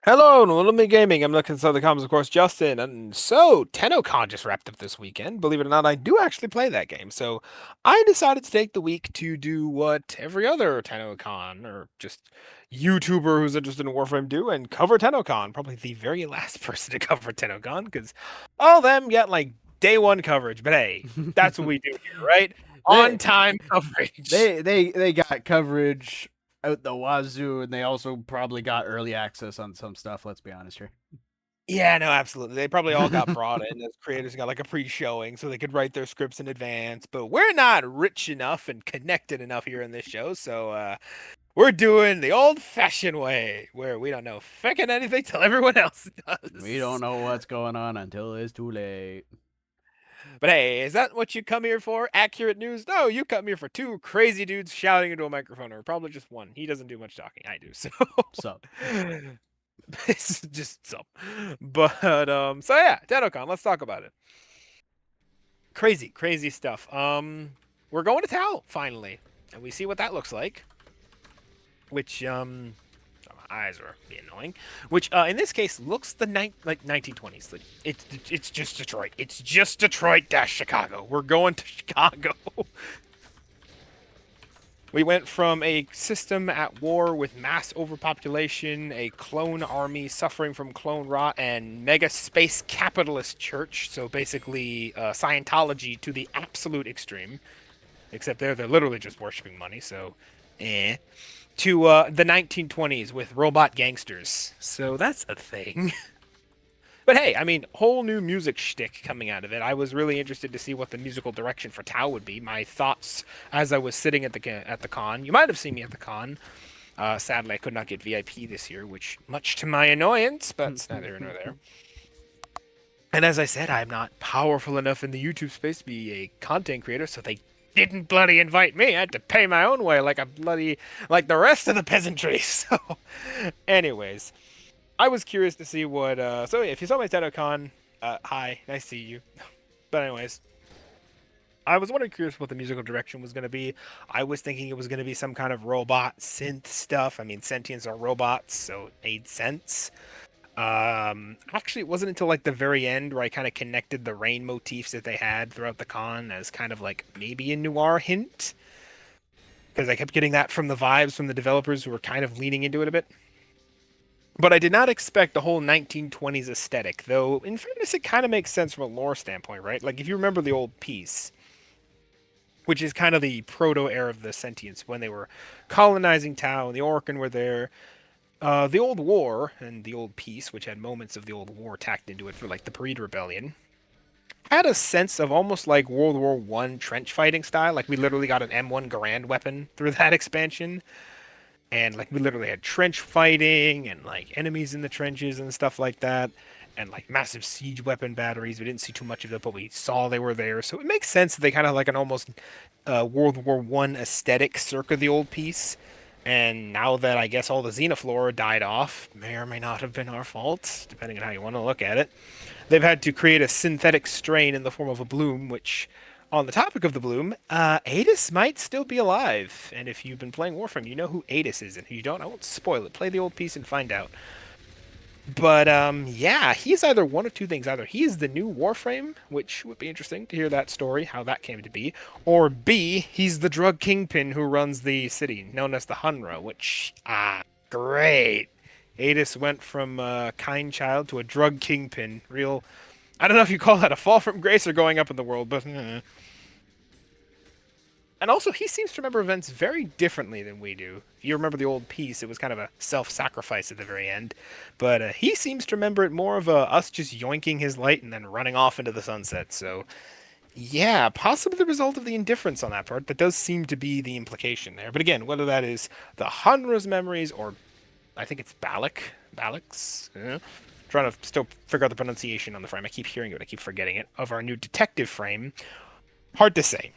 Hello, Little Me Gaming. I'm looking inside the comments, of course, Justin. And so, TennoCon just wrapped up this weekend. Believe it or not, I do actually play that game. So, I decided to take the week to do what every other TennoCon or just YouTuber who's interested in Warframe do and cover TennoCon. Probably the very last person to cover TennoCon because all of them get like day one coverage. But hey, that's what we do here, right? On they time coverage. they got coverage out the wazoo, and they also probably got early access on some stuff. Let's be honest here. Yeah, no, absolutely. They probably all got brought in as creators and got like a pre-showing so they could write their scripts in advance. But we're not rich enough and connected enough here in this show, so we're doing the old-fashioned way where we don't know fucking anything till everyone else We don't does. know what's going on until it's too late. But hey, is that what you come here for? Accurate news? No, you come here for two crazy dudes shouting into a microphone, or probably just one. He doesn't do much talking. I do, so So it's just so. But so yeah, TennoCon, let's talk about it. Crazy, crazy stuff. We're going to Tau finally, and we see what that looks like. Which my eyes are being annoying. Which in this case looks like 1920s. Like, it's just Detroit. It's just Detroit dash Chicago. We're going to Chicago. We went from a system at war with mass overpopulation, a clone army suffering from clone rot, and mega space capitalist church. So basically, Scientology to the absolute extreme. Except they're literally just worshiping money. So, to the 1920s with robot gangsters. So that's a thing. But hey, I mean, whole new music shtick coming out of it. I was really interested to see what the musical direction for Tau would be. My thoughts as I was sitting at the con. You might have seen me at the con. Sadly, I could not get VIP this year, which much to my annoyance, but it's neither here nor there. And as I said, I'm not powerful enough in the YouTube space to be a content creator, so they didn't bloody invite me. I had to pay my own way like the rest of the peasantry. So, anyways, I was curious to see what. So if you saw my TennoCon, hi, nice to see you. But anyways, I was wondering, curious what the musical direction was going to be. I was thinking it was going to be some kind of robot synth stuff. I mean, sentients are robots, so it made sense. Actually, it wasn't until like the very end where I kind of connected the rain motifs that they had throughout the con as kind of like maybe a noir hint, because I kept getting that from the vibes from the developers who were kind of leaning into it a bit. But I did not expect the whole 1920s aesthetic, though in fairness, it kind of makes sense from a lore standpoint, right? Like, if you remember the old piece, which is kind of the proto era of the sentients, when they were colonizing Tau and the Orkin were there, the old war and the old peace, which had moments of the old war tacked into it for like the Parade Rebellion, had a sense of almost like World War One trench fighting style. Like we literally got an M1 Garand weapon through that expansion, and like we literally had trench fighting and like enemies in the trenches and stuff like that, and like massive siege weapon batteries. We didn't see too much of it, but we saw they were there, so it makes sense that they kind of like an almost World War One aesthetic circa the old piece. And now that I guess all the xenoflora died off, may or may not have been our fault, depending on how you want to look at it, they've had to create a synthetic strain in the form of a bloom, which, on the topic of the bloom, Adis might still be alive. And if you've been playing Warframe, you know who Adis is, and if you don't, I won't spoil it. Play the old piece and find out. But yeah, he's either one of two things. Either he is the new Warframe, which would be interesting to hear that story, how that came to be, or B, he's the drug kingpin who runs the city, known as the Hunra, which great. Adis went from a kind child to a drug kingpin. Real, I don't know if you call that a fall from grace or going up in the world, but and also, he seems to remember events very differently than we do. If you remember the old piece, it was kind of a self-sacrifice at the very end. But he seems to remember it more of us just yoinking his light and then running off into the sunset. So, yeah, possibly the result of the indifference on that part. That does seem to be the implication there. But again, whether that is the Hanra's memories or I think it's Balak's. Trying to still figure out the pronunciation on the frame. I keep hearing it, I keep forgetting it. Of our new detective frame. Hard to say.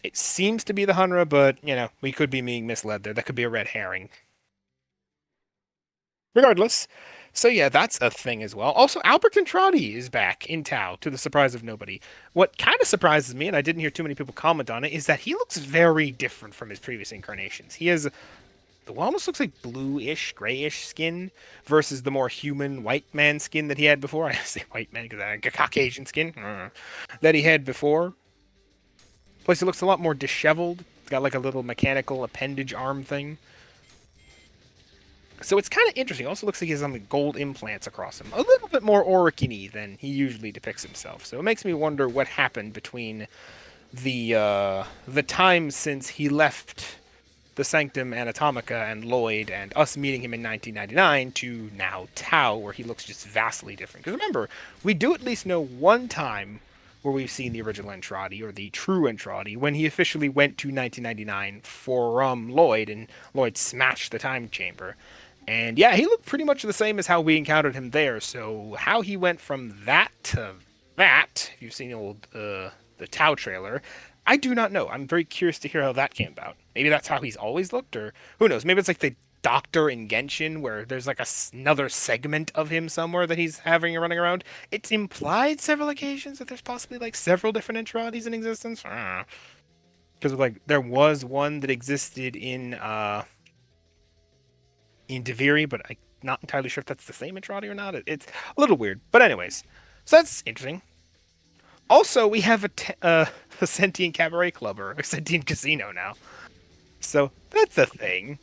It seems to be the Hunra, but, you know, we could be being misled there. That could be a red herring. Regardless. So yeah, that's a thing as well. Also, Albert Contradi is back in Tau, to the surprise of nobody. What kind of surprises me, and I didn't hear too many people comment on it, is that he looks very different from his previous incarnations. He has the one almost looks like bluish, grayish skin versus the more human white man skin that he had before. I say white man because I Caucasian skin that he had before. Plus, it looks a lot more disheveled. It's got like a little mechanical appendage arm thing. So it's kind of interesting. Also looks like he has some gold implants across him. A little bit more Orokin-y than he usually depicts himself. So it makes me wonder what happened between the time since he left the Sanctum Anatomica and Lloyd and us meeting him in 1999 to now Tau, where he looks just vastly different. Because remember, we do at least know one time where we've seen the original Entradi, or the true Entradi, when he officially went to 1999 for Lloyd, and Lloyd smashed the time chamber. And yeah, he looked pretty much the same as how we encountered him there. So how he went from that to that, if you've seen the old the Tau trailer, I do not know. I'm very curious to hear how that came about. Maybe that's how he's always looked, or who knows? Maybe it's like the Doctor in Genshin, where there's like another segment of him somewhere that he's having running around. It's implied several occasions that there's possibly like several different Entrades in existence. Because like there was one that existed in Deviri, but I'm not entirely sure if that's the same Entradi or not. It's a little weird. But anyways, so that's interesting. Also, we have a sentient cabaret club or a sentient casino now. So that's a thing.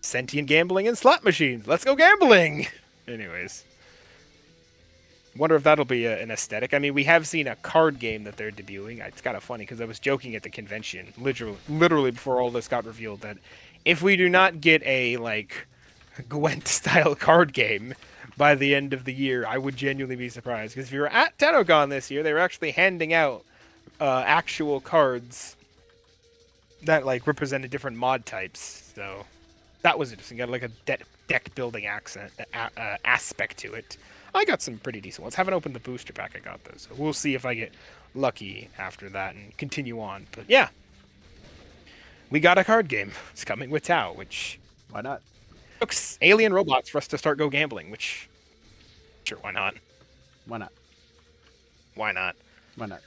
Sentient gambling and slot machines. Let's go gambling! Anyways. Wonder if that'll be an aesthetic. I mean, we have seen a card game that they're debuting. It's kind of funny because I was joking at the convention, literally before all this got revealed, that if we do not get a, like, Gwent-style card game by the end of the year, I would genuinely be surprised. Because if you were at TennoCon this year, they were actually handing out actual cards that like represented different mod types. So that was interesting. Got like a deck building aspect to it. I got some pretty decent ones. Haven't opened the booster pack I got though, so we'll see if I get lucky after that and continue on. But yeah, we got a card game. It's coming with Tau, which Why not? looks alien robots for us to start go gambling. Which sure, why not? Why not? Why not? Why not?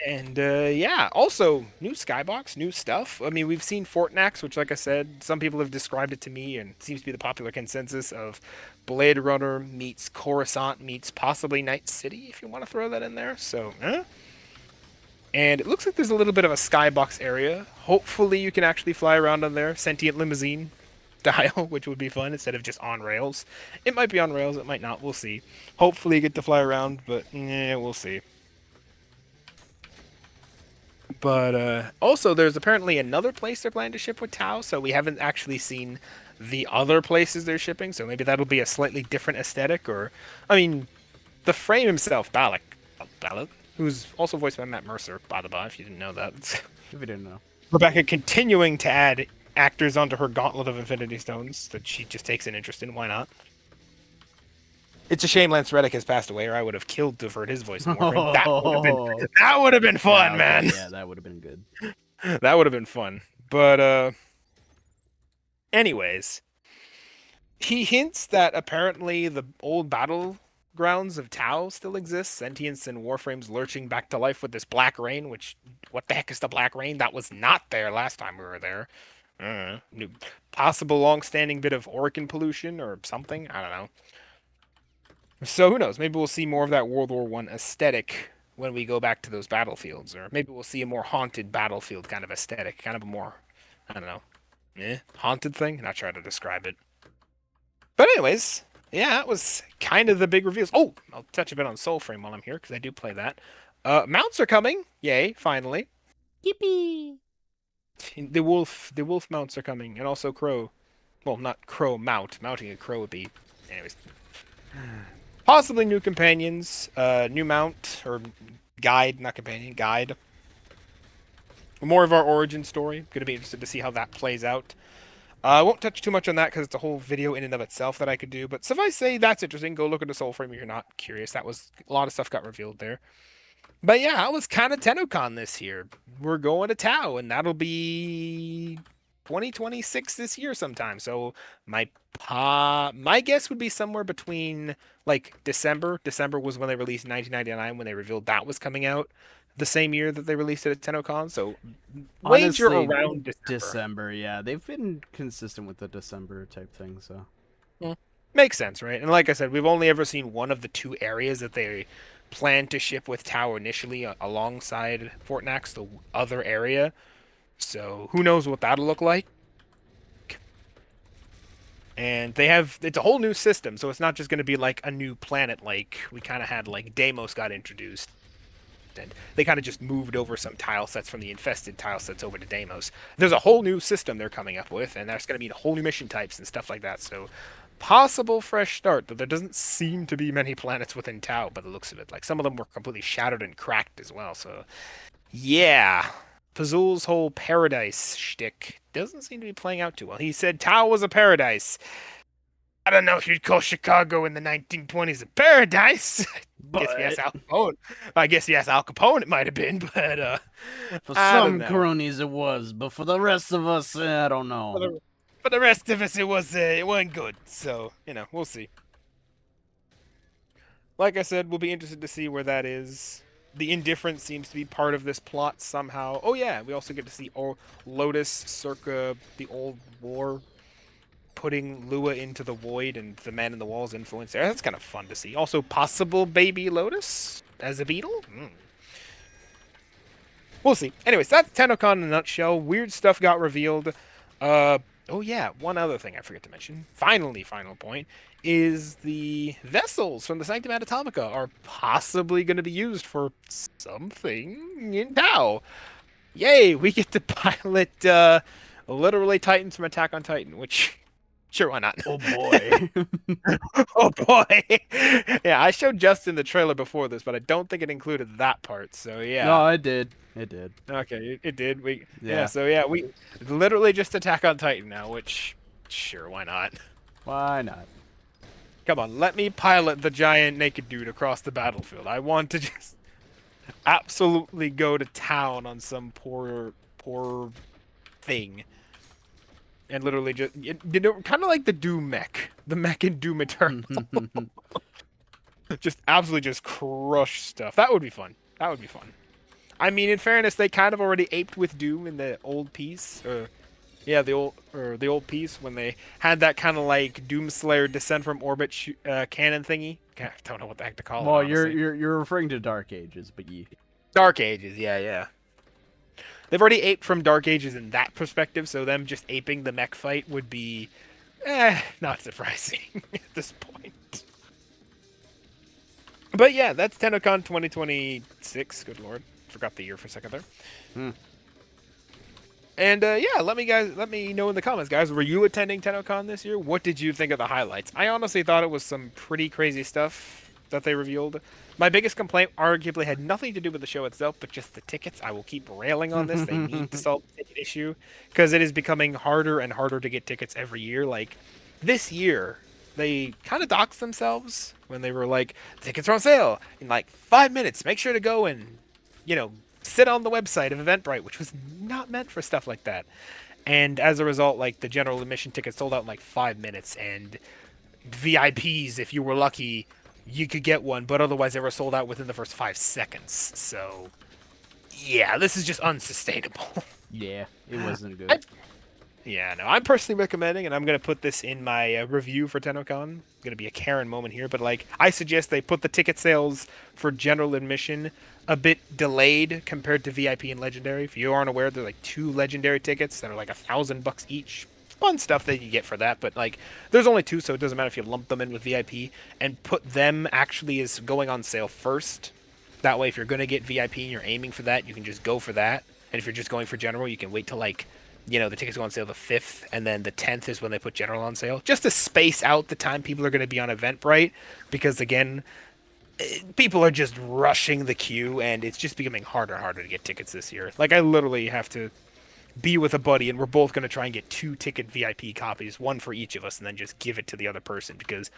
And yeah, also new skybox, new stuff. I mean, we've seen Fortnax, which, like I said, some people have described it to me, and it seems to be the popular consensus of Blade Runner meets Coruscant meets possibly Night City, if you want to throw that in there. So, and it looks like there's a little bit of a skybox area. Hopefully, you can actually fly around on there, sentient limousine style, which would be fun instead of just on rails. It might be on rails, it might not. We'll see. Hopefully, you get to fly around, but we'll see. But also, there's apparently another place they're planning to ship with Tau, so we haven't actually seen the other places they're shipping, so maybe that'll be a slightly different aesthetic, or... I mean, the frame himself, Balak, who's also voiced by Matt Mercer, by the by, if you didn't know that. If you didn't know. Rebecca continuing to add actors onto her gauntlet of Infinity Stones that she just takes an interest in, why not? It's a shame Lance Reddick has passed away, or I would have killed to avert his voice in Warframe. That would have been fun, man. Yeah, that would have been good. That would have been fun. But anyways, he hints that apparently the old battlegrounds of Tau still exist. Sentience and Warframes lurching back to life with this black rain. Which, what the heck is the black rain? That was not there last time we were there. Possible long-standing bit of Orokin pollution or something. I don't know. So who knows? Maybe we'll see more of that World War I aesthetic when we go back to those battlefields, or maybe we'll see a more haunted battlefield kind of aesthetic, kind of a more, I don't know, haunted thing. Not sure how to describe it. But anyways, yeah, that was kind of the big reveals. Oh, I'll touch a bit on Soulframe while I'm here because I do play that. Mounts are coming! Yay! Finally. Yippee! The wolf mounts are coming, and also crow. Well, not crow mount. Mounting a crow would be, anyways. Possibly new companions, new mount, or guide, not companion, guide. More of our origin story. Going to be interested to see how that plays out. I won't touch too much on that because it's a whole video in and of itself that I could do. But suffice say, that's interesting. Go look at the Soulframe if you're not curious. That was a lot of stuff got revealed there. But yeah, that was kind of TennoCon this year. We're going to Tau, and that'll be 2026 this year sometime. So my guess would be somewhere between like December. December was when they released 1999 when they revealed that was coming out. the same year that they released it at TennoCon. So wager Honestly, around December. December. Yeah, they've been consistent with the December type thing. So Hmm. Makes sense, right? And like I said, we've only ever seen one of the two areas that they plan to ship with Tau initially alongside Fort Knox, the other area. So who knows what that'll look like? And they have it's a whole new system, so it's not just going to be like a new planet like we kind of had like Deimos got introduced. And they kind of just moved over some tile sets from the infested tile sets over to Deimos. There's a whole new system they're coming up with, and there's going to be whole new mission types and stuff like that. So, possible fresh start. Though there doesn't seem to be many planets within Tau, by the looks of it. Like some of them were completely shattered and cracked as well. So, yeah, Fazul's whole paradise shtick doesn't seem to be playing out too well. He said Tau was a paradise. I don't know if you'd call Chicago in the 1920s a paradise. Guess if you ask but Al Capone. I guess you asked Al Capone, it might have been, but for I don't some know. cronies it was, but for the rest of us, I don't For know. the, for the rest of us, it wasn't good. So we'll see. Like I said, we'll be interested to see where that is. The indifference seems to be part of this plot somehow. Oh yeah, we also get to see Lotus circa the old war putting Lua into the void and the man in the wall's influence there. That's kind of fun to see. Also, possible baby Lotus as a beetle. We'll see. Anyways, that's TennoCon in a nutshell. Weird stuff got revealed. Oh yeah, one other thing I forget to mention. Finally, final point is the vessels from the Sanctum Atomica are possibly going to be used for something in Tau. Yay, we get to pilot literally Titans from Attack on Titan, which sure, why not? Oh boy. Oh boy. Yeah, I showed Justin the trailer before this, but I don't think it included that part. So yeah. No, it did. It did. Okay, it did. Yeah. So yeah, we literally just Attack on Titan now, which sure, why not? Why not? Come on, let me pilot the giant naked dude across the battlefield. I want to just absolutely go to town on some poor thing. And literally just kind of like the Doom mech, the mech in Doom Eternal. Just absolutely just crush stuff. That would be fun. That would be fun. I mean, in fairness, they kind of already aped with Doom in the old piece, yeah, the old piece when they had that kind of like Doomslayer descent from orbit cannon thingy. I don't know what the heck to call it. Well, Honestly. you're referring to Dark Ages, but ye. Dark Ages, yeah. They've already aped from Dark Ages in that perspective, so them just aping the mech fight would be, not surprising at this point. But yeah, that's TennoCon 2026. Good lord, forgot the year for a second there. And yeah, let me know in the comments, guys. Were you attending TennoCon this year? What did you think of the highlights? I honestly thought it was some pretty crazy stuff that they revealed. My biggest complaint arguably had nothing to do with the show itself, but just the tickets. I will keep railing on this. They need to solve the ticket issue because it is becoming harder and harder to get tickets every year. Like this year, they kind of doxed themselves when they were like, tickets are on sale in like 5 minutes. Make sure to go and, sit on the website of Eventbrite, which was not meant for stuff like that. And as a result, like the general admission tickets sold out in like 5 minutes, and VIPs, if you were lucky, you could get one, but otherwise they were sold out within the first 5 seconds. So, yeah, this is just unsustainable. Yeah, it wasn't good. Yeah, no, I'm personally recommending, and I'm going to put this in my review for TennoCon. Going to be a Karen moment here, but like, I suggest they put the ticket sales for general admission a bit delayed compared to VIP and Legendary. If you aren't aware, there's like 2 Legendary tickets that are like $1,000 each. Fun stuff that you get for that, but like, there's only 2, so it doesn't matter if you lump them in with VIP and put them actually as going on sale first. That way, if you're going to get VIP and you're aiming for that, you can just go for that. And if you're just going for general, you can wait till like, the tickets go on sale the 5th, and then the 10th is when they put general on sale. Just to space out the time people are going to be on Eventbrite, because again, people are just rushing the queue, and it's just becoming harder and harder to get tickets this year. Like, I literally have to be with a buddy, and we're both going to try and get 2 ticket VIP copies, one for each of us, and then just give it to the other person, because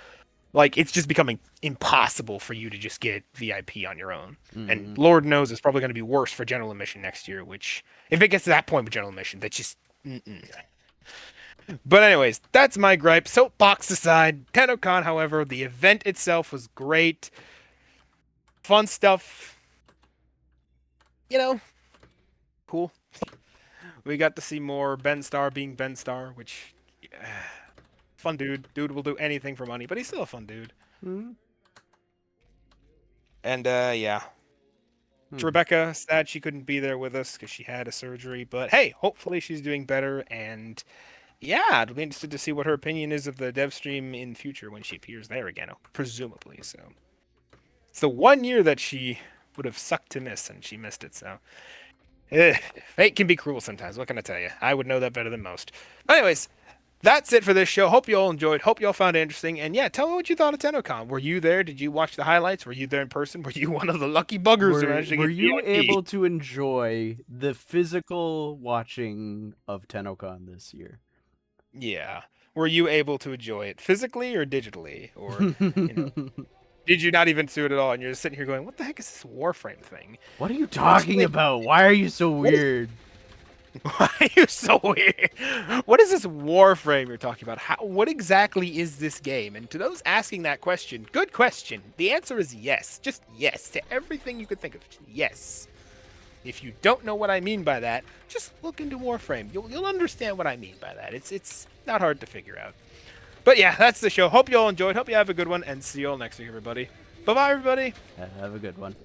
like it's just becoming impossible for you to just get VIP on your own. And Lord knows it's probably going to be worse for general admission next year, which if it gets to that point with general admission, that's just But anyways, that's my gripe. Soapbox aside, TennoCon, however, the event itself was great. Fun stuff. you know, cool. We got to see more Ben Starr being Ben Starr, which fun dude. Dude will do anything for money, but he's still a fun dude. Hmm? And yeah, Hmm. Rebecca, sad she couldn't be there with us because she had a surgery. But hey, hopefully she's doing better. And yeah, it'll be interested to see what her opinion is of the dev stream in future when she appears there again, presumably. So it's the 1 year that she would have sucked to miss, and she missed it. So fate can be cruel sometimes. What can I tell you? I would know that better than most. Anyways, that's it for this show. Hope you all enjoyed. Hope you all found it interesting. And yeah, tell me what you thought of TennoCon. Were you there? Did you watch the highlights? Were you there in person? Were you one of the lucky buggers who managed to Were get you VIP? able to enjoy the physical watching of TennoCon this year? Yeah. Were you able to enjoy it physically or digitally? Or, you know, did you not even do it at all? And you're just sitting here going, what the heck is this Warframe thing? What are you You know, talking explain, about? Why are you so what is, weird? why are you so weird? What is this Warframe you're talking about? What exactly is this game? And to those asking that question, good question. The answer is yes. Just yes to everything you could think of. Yes. If you don't know what I mean by that, just look into Warframe. You'll understand what I mean by that. It's not hard to figure out. But yeah, that's the show. Hope you all enjoyed. Hope you have a good one, and see you all next week, everybody. Bye bye, everybody. Have a good one.